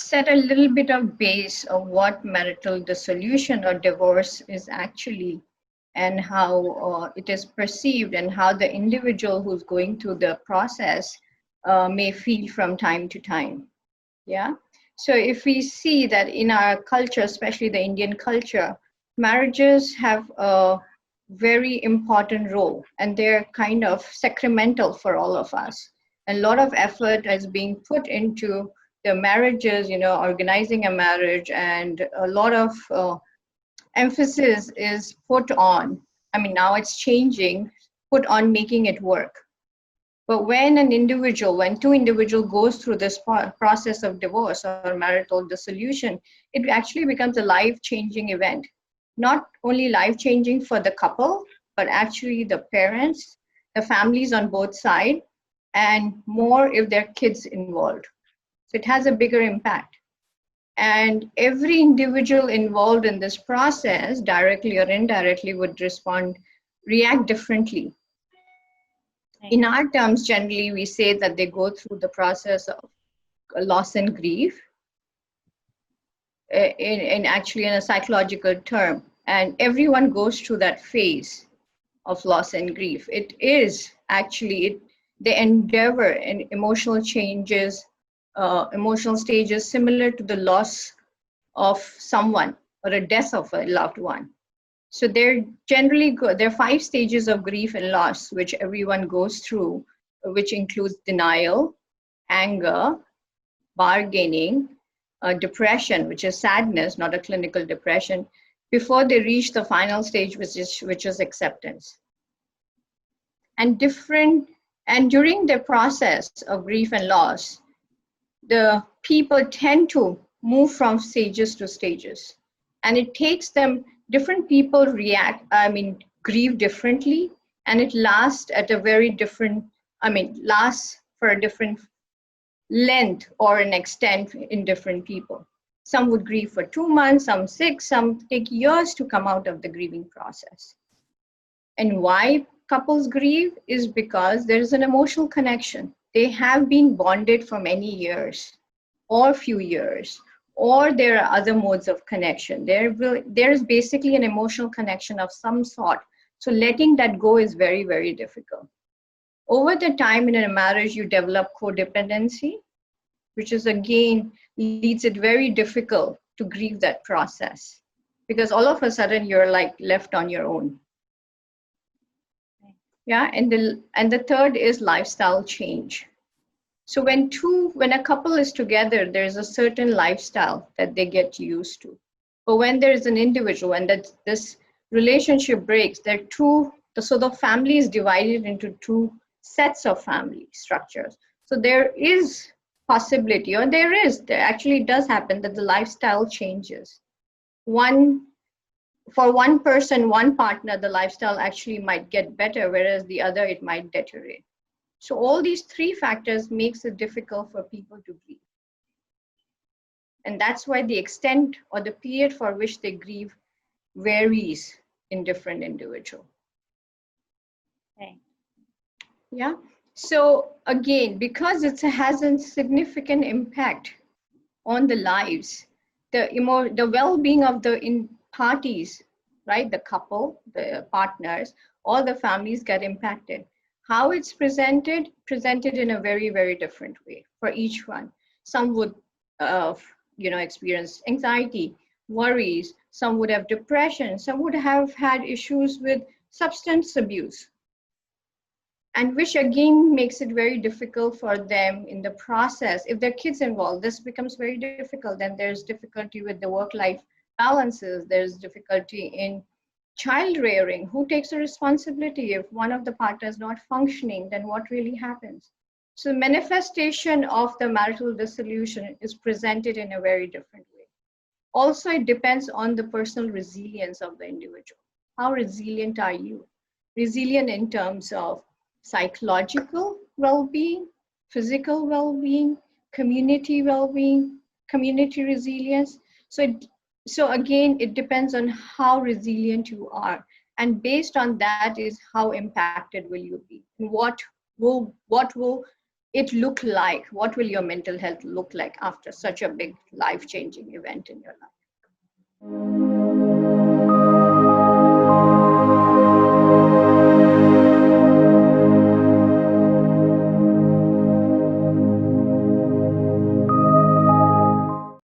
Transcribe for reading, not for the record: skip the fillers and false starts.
set a little bit of base of what marital dissolution or divorce is actually, and how it is perceived, and how the individual who's going through the process may feel from time to time. Yeah. So if we see that in our culture, especially the Indian culture, marriages have a very important role, and they're kind of sacramental for all of us. A lot of effort is being put into the marriages, organizing a marriage, and a lot of emphasis is put on, I mean, now it's changing, put on making it work. But when two individuals goes through this process of divorce or marital dissolution, it actually becomes a life-changing event. Not only life-changing for the couple, but actually the parents, the families on both sides, and more if there are kids involved. So it has a bigger impact. And every individual involved in this process, directly or indirectly, would react differently. In our terms, generally, we say that they go through the process of loss and grief, in a psychological term. And everyone goes through that phase of loss and grief. It is actually, they endeavor in emotional changes, emotional stages similar to the loss of someone or a death of a loved one. So there are 5 stages of grief and loss, which everyone goes through, which includes denial, anger, bargaining, depression, which is sadness, not a clinical depression, before they reach the final stage, which is acceptance. And during the process of grief and loss, the people tend to move from stages to stages, and it takes them. Different people grieve differently, and it lasts at a very different, lasts for a different length or an extent in different people. Some would grieve for 2 months, some 6, some take years to come out of the grieving process. And why couples grieve is because there is an emotional connection. They have been bonded for many years or few years, or there are other modes of connection. There is basically an emotional connection of some sort. So letting that go is very, very difficult. Over the time in a marriage, you develop codependency, which is again leads it very difficult to grieve that process, because all of a sudden you're like left on your own. Yeah, and the third is lifestyle change. So when a couple is together, there's a certain lifestyle that they get used to. But when there is an individual and that this relationship breaks, so the family is divided into 2 sets of family structures. So there is possibility, or there actually does happen that the lifestyle changes. For one person, one partner, the lifestyle actually might get better, whereas the other, it might deteriorate. So all these 3 factors makes it difficult for people to grieve. And that's why the extent or the period for which they grieve varies in different individuals. Okay. Yeah. So again, because it has a significant impact on the lives, the well-being of the parties, right? The couple, the partners, all the families get impacted. How it's presented in a very, very different way for each one. Some would, experience anxiety, worries. Some would have depression. Some would have had issues with substance abuse, and which again makes it very difficult for them in the process. If there are kids involved, this becomes very difficult. Then there's difficulty with the work-life balances. There's difficulty in child rearing. Who takes the responsibility? If one of the partners is not functioning, then what really happens? So the manifestation of the marital dissolution is presented in a very different way. Also, it depends on the personal resilience of the individual. How resilient are you? Resilient in terms of psychological well-being, physical well-being, community well-being, community resilience. So again, it depends on how resilient you are. And based on that is how impacted will you be. And what will it look like? What will your mental health look like after such a big life-changing event in your life?